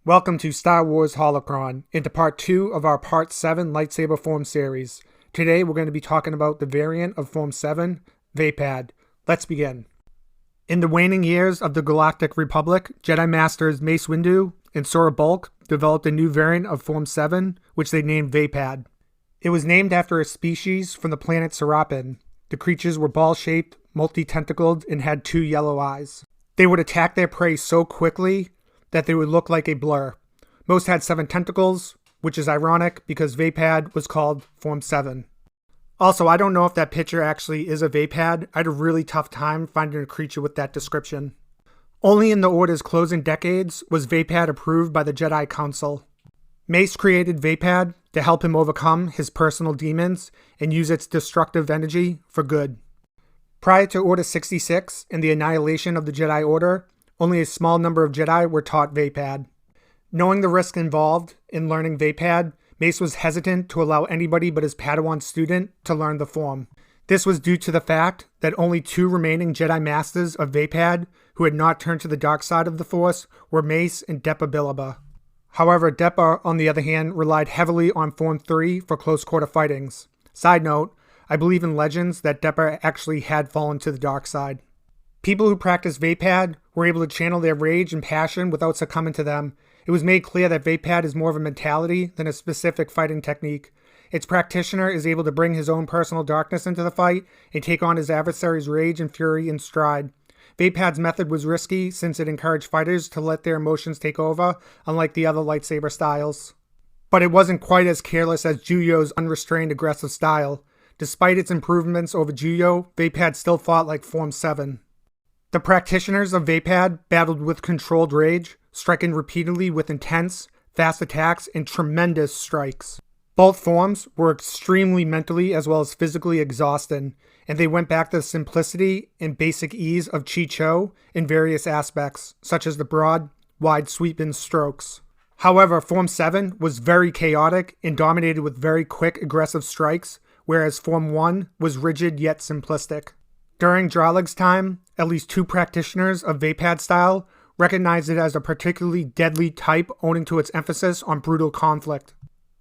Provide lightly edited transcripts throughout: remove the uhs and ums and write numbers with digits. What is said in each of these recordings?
Welcome to Star Wars Holocron, into part 2 of our Part 7 Lightsaber Form series. Today we're going to be talking about the variant of Form 7, Vaapad. Let's begin. In the waning years of the Galactic Republic, Jedi Masters Mace Windu and Sora Bulk developed a new variant of Form 7, which they named Vaapad. It was named after a species from the planet Serapin. The creatures were ball-shaped, multi-tentacled, and had 2 yellow eyes. They would attack their prey so quickly that they would look like a blur. Most had 7 tentacles, which is ironic because Vaapad was called Form 7. Also, I don't know if that picture actually is a Vaapad. I had a really tough time finding a creature with that description. Only in the Order's closing decades was Vaapad approved by the Jedi Council. Mace created Vaapad to help him overcome his personal demons and use its destructive energy for good. Prior to Order 66 and the annihilation of the Jedi Order, only a small number of Jedi were taught Vaapad. Knowing the risk involved in learning Vaapad, Mace was hesitant to allow anybody but his Padawan student to learn the form. This was due to the fact that only 2 remaining Jedi Masters of Vaapad who had not turned to the dark side of the Force were Mace and Depa Billaba. However, Depa, on the other hand, relied heavily on Form 3 for close-quarter fightings. Side note, I believe in legends that Depa actually had fallen to the dark side. People who practiced Vaapad were able to channel their rage and passion without succumbing to them. It was made clear that Vaapad is more of a mentality than a specific fighting technique. Its practitioner is able to bring his own personal darkness into the fight and take on his adversary's rage and fury in stride. Vaapad's method was risky since it encouraged fighters to let their emotions take over, unlike the other lightsaber styles. But it wasn't quite as careless as Juyo's unrestrained aggressive style. Despite its improvements over Juyo, Vaapad still fought like Form 7. The practitioners of Vaapad battled with controlled rage, striking repeatedly with intense, fast attacks and tremendous strikes. Both forms were extremely mentally as well as physically exhausting, and they went back to the simplicity and basic ease of Chi Cho in various aspects, such as the broad, wide sweeping strokes. However, Form 7 was very chaotic and dominated with very quick aggressive strikes, whereas Form 1 was rigid yet simplistic. During Draleg's time, at least 2 practitioners of Vaapad style recognized it as a particularly deadly type owing to its emphasis on brutal conflict.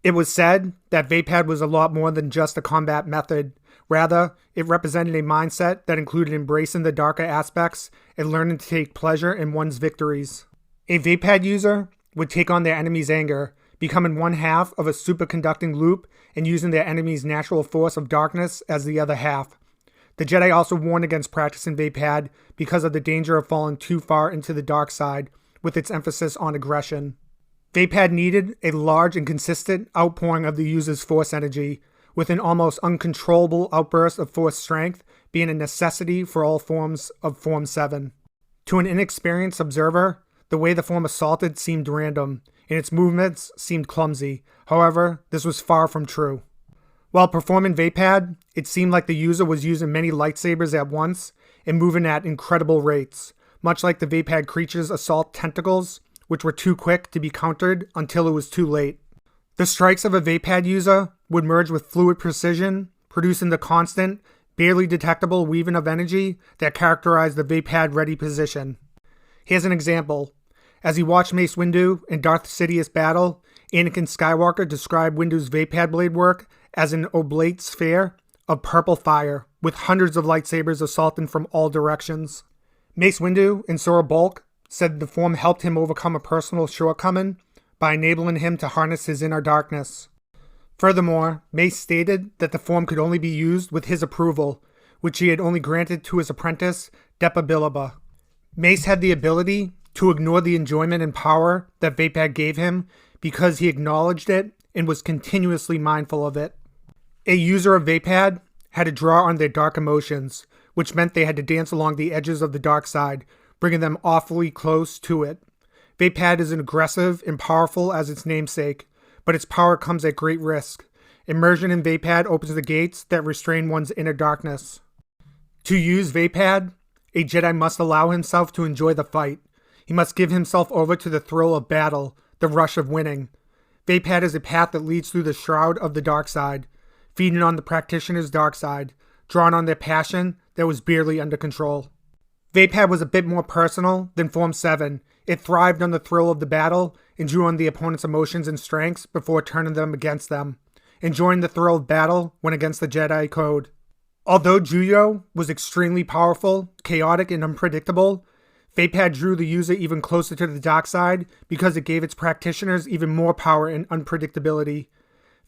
It was said that Vaapad was a lot more than just a combat method. Rather, it represented a mindset that included embracing the darker aspects and learning to take pleasure in one's victories. A Vaapad user would take on their enemy's anger, becoming one half of a superconducting loop and using their enemy's natural force of darkness as the other half. The Jedi also warned against practicing Vaapad because of the danger of falling too far into the dark side, with its emphasis on aggression. Vaapad needed a large and consistent outpouring of the user's force energy, with an almost uncontrollable outburst of force strength being a necessity for all forms of Form 7. To an inexperienced observer, the way the form assaulted seemed random, and its movements seemed clumsy. However, this was far from true. While performing Vaapad, it seemed like the user was using many lightsabers at once and moving at incredible rates, much like the Vaapad creature's assault tentacles, which were too quick to be countered until it was too late. The strikes of a Vaapad user would merge with fluid precision, producing the constant, barely detectable weaving of energy that characterized the Vaapad-ready position. Here's an example. As he watched Mace Windu and Darth Sidious battle, Anakin Skywalker described Windu's Vaapad blade work as an oblate sphere of purple fire, with hundreds of lightsabers assaulting from all directions. Mace Windu and Sora Bulk said the form helped him overcome a personal shortcoming by enabling him to harness his inner darkness. Furthermore, Mace stated that the form could only be used with his approval, which he had only granted to his apprentice, Depa Billaba. Mace had the ability to ignore the enjoyment and power that Vaapad gave him because he acknowledged it and was continuously mindful of it. A user of Vaapad had to draw on their dark emotions, which meant they had to dance along the edges of the dark side, bringing them awfully close to it. Vaapad is aggressive and powerful as its namesake, but its power comes at great risk. Immersion in Vaapad opens the gates that restrain one's inner darkness. To use Vaapad, a Jedi must allow himself to enjoy the fight. He must give himself over to the thrill of battle, the rush of winning. Vaapad is a path that leads through the shroud of the dark side, feeding on the practitioner's dark side, drawn on their passion that was barely under control. Vaapad was a bit more personal than Form 7, It thrived on the thrill of the battle and drew on the opponent's emotions and strengths before turning them against them, enjoying the thrill of battle when against the Jedi Code. Although Juyo was extremely powerful, chaotic, and unpredictable, Vaapad drew the user even closer to the dark side because it gave its practitioners even more power and unpredictability.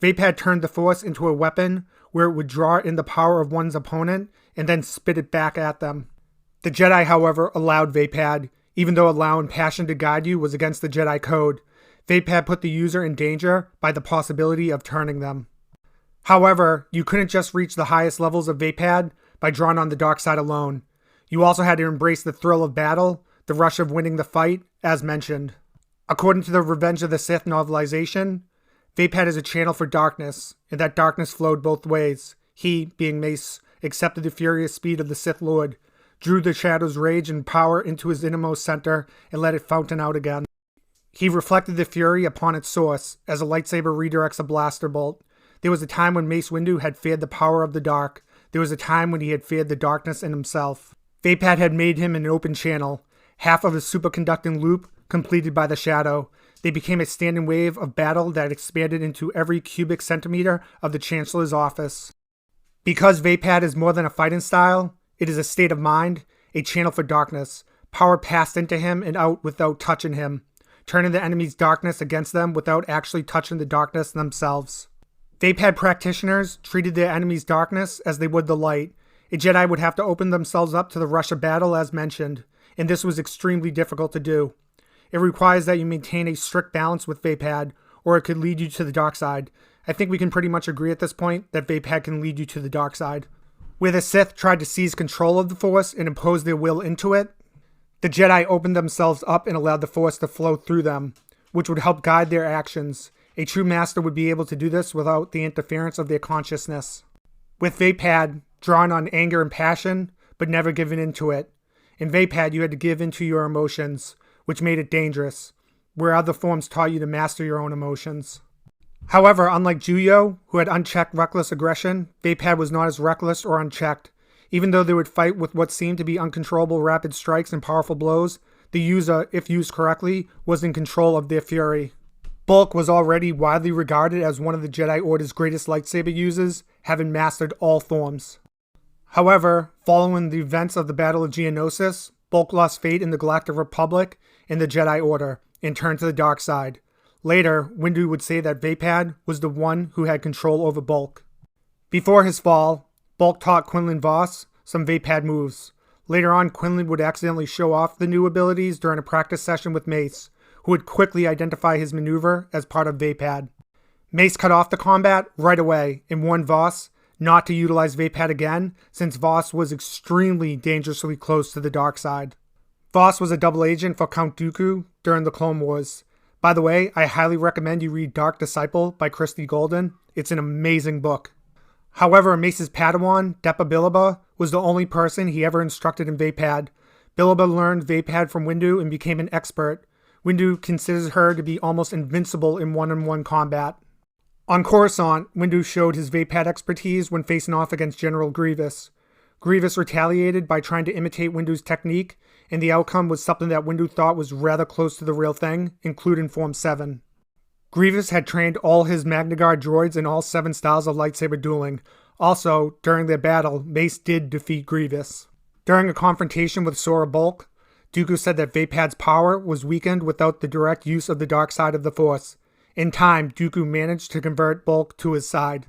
Vaapad turned the Force into a weapon where it would draw in the power of one's opponent and then spit it back at them. The Jedi, however, allowed Vaapad, even though allowing passion to guide you was against the Jedi Code. Vaapad put the user in danger by the possibility of turning them. However, you couldn't just reach the highest levels of Vaapad by drawing on the dark side alone. You also had to embrace the thrill of battle, the rush of winning the fight, as mentioned. According to the Revenge of the Sith novelization, Vaapad is a channel for darkness, and that darkness flowed both ways. He, being Mace, accepted the furious speed of the Sith Lord, drew the Shadow's rage and power into his innermost center, and let it fountain out again. He reflected the fury upon its source, as a lightsaber redirects a blaster bolt. There was a time when Mace Windu had feared the power of the dark. There was a time when he had feared the darkness in himself. Vaapad had made him an open channel, half of a superconducting loop completed by the Shadow. They became a standing wave of battle that expanded into every cubic centimeter of the Chancellor's office. Because Vaapad is more than a fighting style, it is a state of mind, a channel for darkness, power passed into him and out without touching him, turning the enemy's darkness against them without actually touching the darkness themselves. Vaapad practitioners treated their enemy's darkness as they would the light. A Jedi would have to open themselves up to the rush of battle as mentioned, and this was extremely difficult to do. It requires that you maintain a strict balance with Vaapad, or it could lead you to the dark side. I think we can pretty much agree at this point that Vaapad can lead you to the dark side. Where the Sith tried to seize control of the Force and impose their will into it, the Jedi opened themselves up and allowed the Force to flow through them, which would help guide their actions. A true master would be able to do this without the interference of their consciousness. With Vaapad, drawing on anger and passion, but never giving into it. In Vaapad, you had to give into your emotions, which made it dangerous, where other forms taught you to master your own emotions. However, unlike Juyo, who had unchecked reckless aggression, Vaapad was not as reckless or unchecked. Even though they would fight with what seemed to be uncontrollable rapid strikes and powerful blows, the user, if used correctly, was in control of their fury. Bulk was already widely regarded as one of the Jedi Order's greatest lightsaber users, having mastered all forms. However, following the events of the Battle of Geonosis, Bulk lost faith in the Galactic Republic and the Jedi Order, and turned to the dark side. Later, Windu would say that Vaapad was the one who had control over Bulk. Before his fall, Bulk taught Quinlan Vos some Vaapad moves. Later on, Quinlan would accidentally show off the new abilities during a practice session with Mace, who would quickly identify his maneuver as part of Vaapad. Mace cut off the combat right away and warned Vos not to utilize Vaapad again, since Vos was extremely dangerously close to the dark side. Vos was a double agent for Count Dooku during the Clone Wars. By the way, I highly recommend you read Dark Disciple by Christy Golden. It's an amazing book. However, Mace's Padawan, Depa Billaba, was the only person he ever instructed in Vaapad. Billaba learned Vaapad from Windu and became an expert. Windu considers her to be almost invincible in one-on-one combat. On Coruscant, Windu showed his Vaapad expertise when facing off against General Grievous. Grievous retaliated by trying to imitate Windu's technique, and the outcome was something that Windu thought was rather close to the real thing, including Form 7. Grievous had trained all his Magna Guard droids in all 7 styles of lightsaber dueling. Also, during their battle, Mace did defeat Grievous. During a confrontation with Sora Bulk, Dooku said that Vaapad's power was weakened without the direct use of the dark side of the Force. In time, Dooku managed to convert Bulk to his side.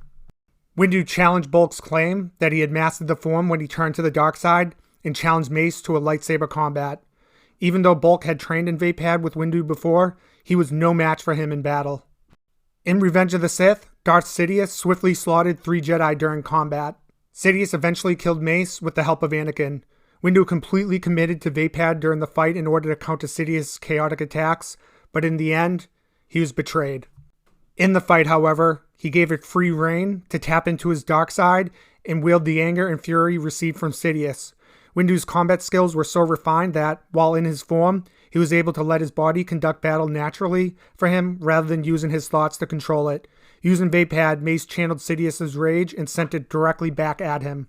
Windu challenged Bulk's claim that he had mastered the form when he turned to the dark side, and challenged Mace to a lightsaber combat. Even though Bulk had trained in Vaapad with Windu before, he was no match for him in battle. In Revenge of the Sith, Darth Sidious swiftly slaughtered 3 Jedi during combat. Sidious eventually killed Mace with the help of Anakin. Windu completely committed to Vaapad during the fight in order to counter Sidious's chaotic attacks, but in the end, he was betrayed. In the fight, however, he gave it free rein to tap into his dark side and wield the anger and fury received from Sidious. Windu's combat skills were so refined that, while in his form, he was able to let his body conduct battle naturally for him rather than using his thoughts to control it. Using Vaapad, Mace channeled Sidious's rage and sent it directly back at him.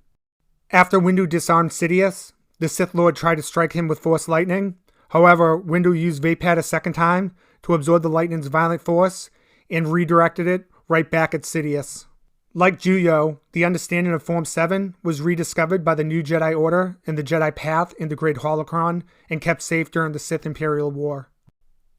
After Windu disarmed Sidious, the Sith Lord tried to strike him with Force Lightning. However, Windu used Vaapad a second time to absorb the lightning's violent force and redirected it right back at Sidious. Like Juyo, the understanding of Form 7 was rediscovered by the new Jedi Order and the Jedi Path in the Great Holocron and kept safe during the Sith Imperial War.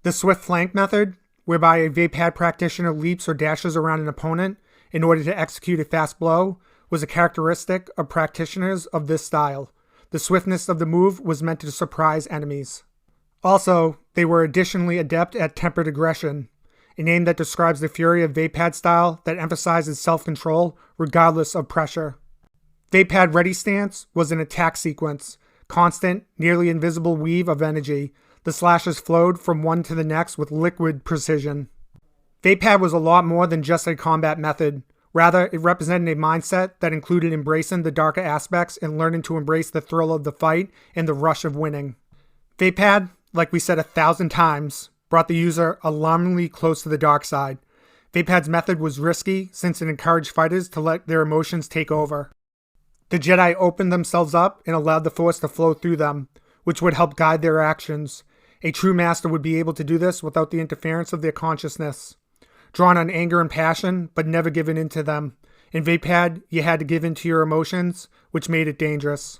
The swift flank method, whereby a Vaapad practitioner leaps or dashes around an opponent in order to execute a fast blow, was a characteristic of practitioners of this style. The swiftness of the move was meant to surprise enemies. Also, they were additionally adept at tempered aggression, a name that describes the fury of Vaapad style that emphasizes self-control regardless of pressure. Vaapad Ready Stance was an attack sequence, constant, nearly invisible weave of energy. The slashes flowed from one to the next with liquid precision. Vaapad was a lot more than just a combat method. Rather, it represented a mindset that included embracing the darker aspects and learning to embrace the thrill of the fight and the rush of winning. Vaapad, like we said 1,000 times, brought the user alarmingly close to the dark side. Vaapad's method was risky since it encouraged fighters to let their emotions take over. The Jedi opened themselves up and allowed the Force to flow through them, which would help guide their actions. A true master would be able to do this without the interference of their consciousness. Drawn on anger and passion, but never given in to them. In Vaapad, you had to give in to your emotions, which made it dangerous.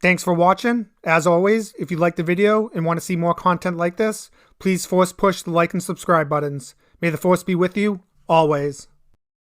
Thanks for watching. As always, if you liked the video and want to see more content like this, please force push the like and subscribe buttons. May the Force be with you, always.